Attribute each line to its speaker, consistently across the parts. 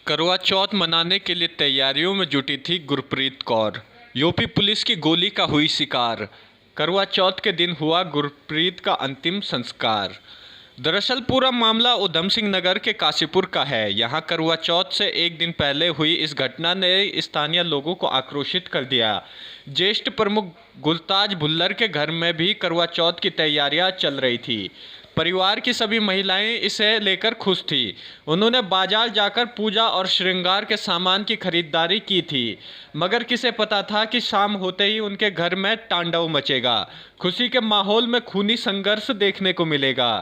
Speaker 1: करवा चौथ मनाने के लिए तैयारियों में जुटी थी गुरप्रीत कौर। यूपी पुलिस की गोली का हुई शिकार। करवा चौथ के दिन हुआ गुरप्रीत का अंतिम संस्कार। दरअसल पूरा मामला उधम सिंह नगर के काशीपुर का है। यहां करवा चौथ से एक दिन पहले हुई इस घटना ने स्थानीय लोगों को आक्रोशित कर दिया। ज्येष्ठ प्रमुख गुलताज भुल्लर के घर में भी करवा चौथ की तैयारियां चल रही थी। परिवार की सभी महिलाएं इसे लेकर खुश थी। उन्होंने बाजार जाकर पूजा और श्रृंगार के सामान की खरीदारी की थी, मगर किसे पता था कि शाम होते ही उनके घर में तांडव मचेगा। खुशी के माहौल में खूनी संघर्ष देखने को मिलेगा।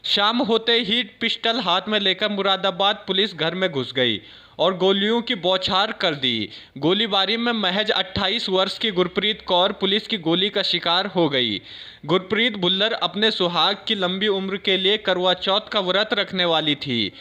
Speaker 1: शाम होते ही पिस्टल हाथ में लेकर मुरादाबाद पुलिस घर में घुस गई और गोलियों की बौछार कर दी। गोलीबारी में महज 28 वर्ष की गुरप्रीत कौर पुलिस की गोली का शिकार हो गई। गुरप्रीत भुल्लर अपने सुहाग की लंबी उम्र के लिए करवा चौथ का व्रत रखने वाली थी।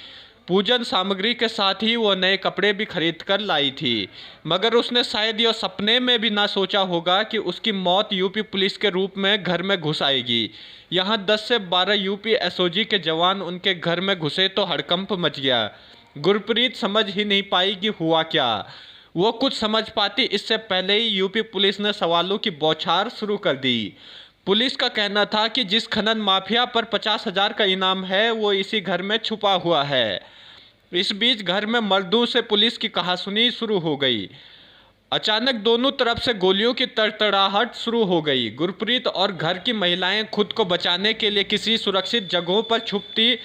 Speaker 1: पूजन सामग्री के साथ ही वो नए कपड़े भी खरीद कर लाई थी, मगर उसने शायद यह सपने में भी ना सोचा होगा कि उसकी मौत यूपी पुलिस के रूप में घर में घुस आएगी। यहाँ 10 से 12 यूपी एसओजी के जवान उनके घर में घुसे तो हड़कंप मच गया। गुरप्रीत समझ ही नहीं पाई कि हुआ क्या। वो कुछ समझ पाती इससे पहले ही यूपी पुलिस ने सवालों की बौछार शुरू कर दी। पुलिस का कहना था कि जिस खनन माफिया पर 50,000 का इनाम है वो इसी घर में छुपा हुआ है। इस बीच घर में मर्दों से पुलिस की कहासुनी शुरू हो गई। अचानक दोनों तरफ से गोलियों की तड़तड़ाहट शुरू हो गई। गुरप्रीत और घर की महिलाएं खुद को बचाने के लिए किसी सुरक्षित जगहों पर छुपती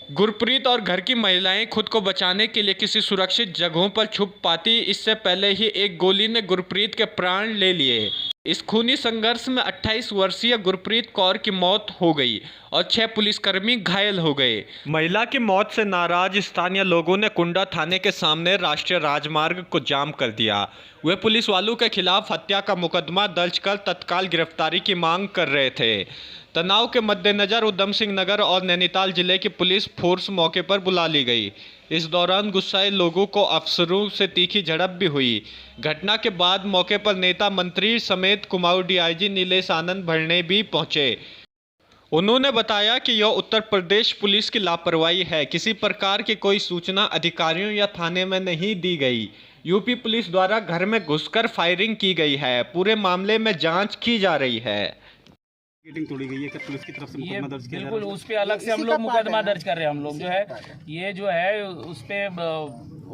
Speaker 1: गुरप्रीत और घर की महिलाएं खुद को बचाने के लिए किसी सुरक्षित जगहों पर छुप पाती इससे पहले ही एक गोली ने गुरप्रीत के प्राण ले लिए। इस खूनी संघर्ष में 28 वर्षीय गुरप्रीत कौर की मौत हो गई और 6 पुलिसकर्मी घायल हो गए। महिला की मौत से नाराज स्थानीय लोगों ने कुंडा थाने के सामने राष्ट्रीय राजमार्ग को जाम कर दिया। वे पुलिस वालों के खिलाफ हत्या का मुकदमा दर्ज कर तत्काल गिरफ्तारी की मांग कर रहे थे। तनाव के मद्देनजर उधम सिंह नगर और नैनीताल जिले की पुलिस फोर्स मौके पर बुला ली गई। इस दौरान गुस्साए लोगों को अफसरों से तीखी झड़प भी हुई। घटना के बाद मौके पर नेता मंत्री समेत कुमाऊं डीआईजी नीलेश आनंद भरणे भी पहुंचे। उन्होंने बताया कि यह उत्तर प्रदेश पुलिस की लापरवाही है। किसी प्रकार की कोई सूचना अधिकारियों या थाने में नहीं दी गई। यूपी पुलिस द्वारा घर में घुसकर फायरिंग की गई है। पूरे मामले में जांच की जा रही है।
Speaker 2: तोड़ी गई है कि पुलिस की तरफ से मुकदमा दर्ज किया जा रहा है?
Speaker 3: बिल्कुल, उस पे अलग से हम लोग मुकदमा दर्ज कर रहे हैं। हम लोग जो है ये जो है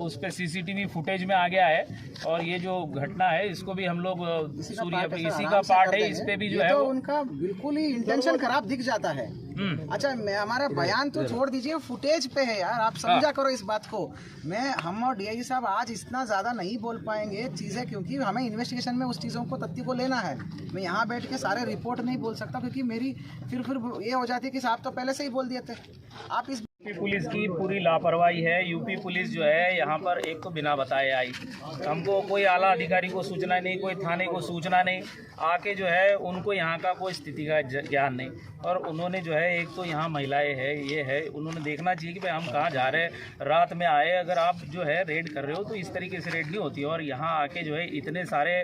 Speaker 3: उस पे सीसीटीवी फुटेज में आ गया है और ये जो घटना है इसको भी हम लोग इसी का पार्ट है। इस पे भी जो है
Speaker 4: तो उनका बिल्कुल ही इंटेंशन खराब दिख जाता है। अच्छा, हमारा बयान तो छोड़ दीजिए, फुटेज पे है यार, आप समझा करो इस बात को। हम और डीआईजी साहब आज इतना ज्यादा नहीं बोल पाएंगे चीजें, क्योंकि हमें इन्वेस्टिगेशन में उस चीजों को तथ्य को लेना है। मैं यहाँ बैठ के सारे रिपोर्ट नहीं बोल सकता, क्योंकि मेरी फिर ये हो जाती है कि साहब तो पहले से ही बोल दिए थे। आप इस
Speaker 3: यूपी पुलिस की पूरी लापरवाही है। यूपी पुलिस जो है यहाँ पर एक तो बिना बताए आई, हमको कोई आला अधिकारी को सूचना नहीं, कोई थाने को सूचना नहीं, आके जो है उनको यहाँ का कोई स्थिति का ज्ञान नहीं। और उन्होंने जो है एक तो यहाँ महिलाएं है, ये है, उन्होंने देखना चाहिए कि भाई हम कहाँ जा रहे हैं, रात में आए, अगर आप जो है रेड कर रहे हो तो इस तरीके से रेड नहीं होती। और यहाँ आके जो है इतने सारे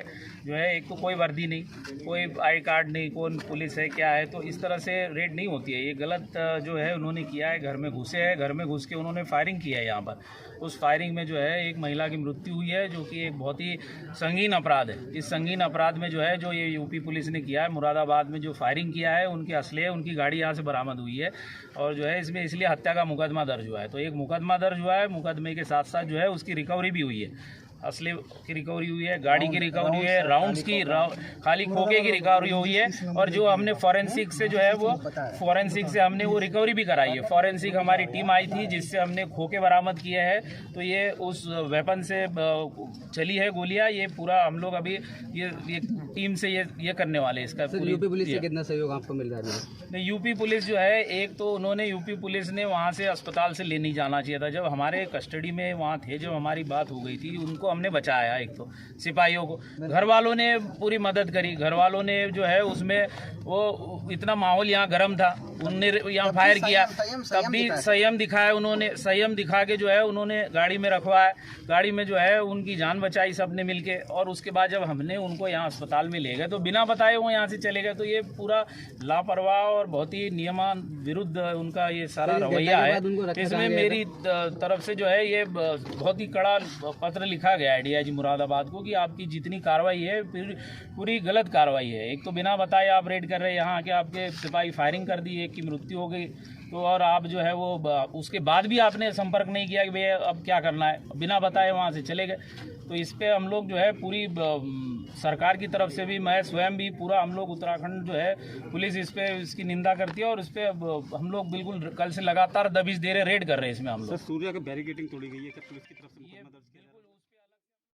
Speaker 3: जो है, एक तो कोई वर्दी नहीं, कोई आई कार्ड नहीं, कौन पुलिस है क्या है, तो इस तरह से रेड नहीं होती है। ये गलत जो है उन्होंने किया है। घर में घुसे हैं, घर में घुस के उन्होंने फायरिंग की है यहाँ पर। उस फायरिंग में जो है एक महिला की मृत्यु हुई है, जो कि एक बहुत ही संगीन अपराध है। इस संगीन अपराध में जो है जो ये यूपी पुलिस ने किया है, मुरादाबाद में जो फायरिंग किया है, उनके असले उनकी गाड़ी यहाँ से बरामद हुई है और जो है इसमें इसलिए हत्या का मुकदमा दर्ज हुआ है। तो एक मुकदमा दर्ज हुआ है, मुकदमे के साथ साथ जो है उसकी रिकवरी भी हुई है। असले की रिकवरी हुई है, गाड़ी की रिकवरी हुई है, राउंड्स की खाली खोखे की रिकवरी हुई है। और जो हमने फॉरेंसिक से जो है वो फॉरेंसिक से हमने वो रिकवरी भी कराई है। फॉरेंसिक हमारी टीम आई थी जिससे हमने खोखे बरामद किए हैं। तो ये उस वेपन से चली है गोलियां। ये पूरा हम लोग अभी ये टीम से ये करने वाले हैं। इसका
Speaker 5: यूपी पुलिस से कितना सहयोग आपको मिल रहा है?
Speaker 3: यूपी पुलिस जो है, एक तो उन्होंने यूपी पुलिस ने वहाँ से अस्पताल से ले नहीं जाना चाहिए था। जब हमारे कस्टडी में वहाँ थे, जब हमारी बात हो गई थी, उनको हमने बचाया। एक तो सिपाहियों को घर वालों ने पूरी मदद करी। घर वालों ने जो है उसमें वो इतना माहौल यहाँ गर्म था, उनने यहाँ फायर किया, तब भी संयम दिखाया उन्होंने। संयम दिखा के जो है उन्होंने गाड़ी में रखवाया, गाड़ी में जो है उनकी जान बचाई सबने मिलके। और उसके बाद जब हमने उनको यहाँ अस्पताल में ले गए तो बिना बताए वो यहाँ से चले गए। तो ये पूरा लापरवाह और और बहुत ही नियमान विरुद्ध उनका ये सारा रवैया है। इसमें मेरी तरफ से जो है ये बहुत ही कड़ा पत्र लिखा गया है डीआईजी मुरादाबाद को कि आपकी जितनी कार्रवाई है पूरी गलत कार्रवाई है। एक तो बिना बताए आप रेड कर रहे हैं, यहाँ आके आपके सिपाही फायरिंग कर दी, एक की मृत्यु हो गई, तो और आप जो है वो उसके बाद भी आपने संपर्क नहीं किया कि भैया अब क्या करना है, बिना बताए वहाँ से चले गए। तो इस पे हम लोग जो है पूरी सरकार की तरफ से भी, मैं स्वयं भी, पूरा हम लोग उत्तराखंड जो है पुलिस इस पे इसकी निंदा करती है और इस पे हम लोग बिल्कुल कल से लगातार दबिश दे रहे, रेड कर रहे हैं इसमें हम लोग।
Speaker 2: सर सूर्या का बैरिकेडिंग तोड़ी गई है, क्या पुलिस की तरफ से मुकदमा दर्ज किया?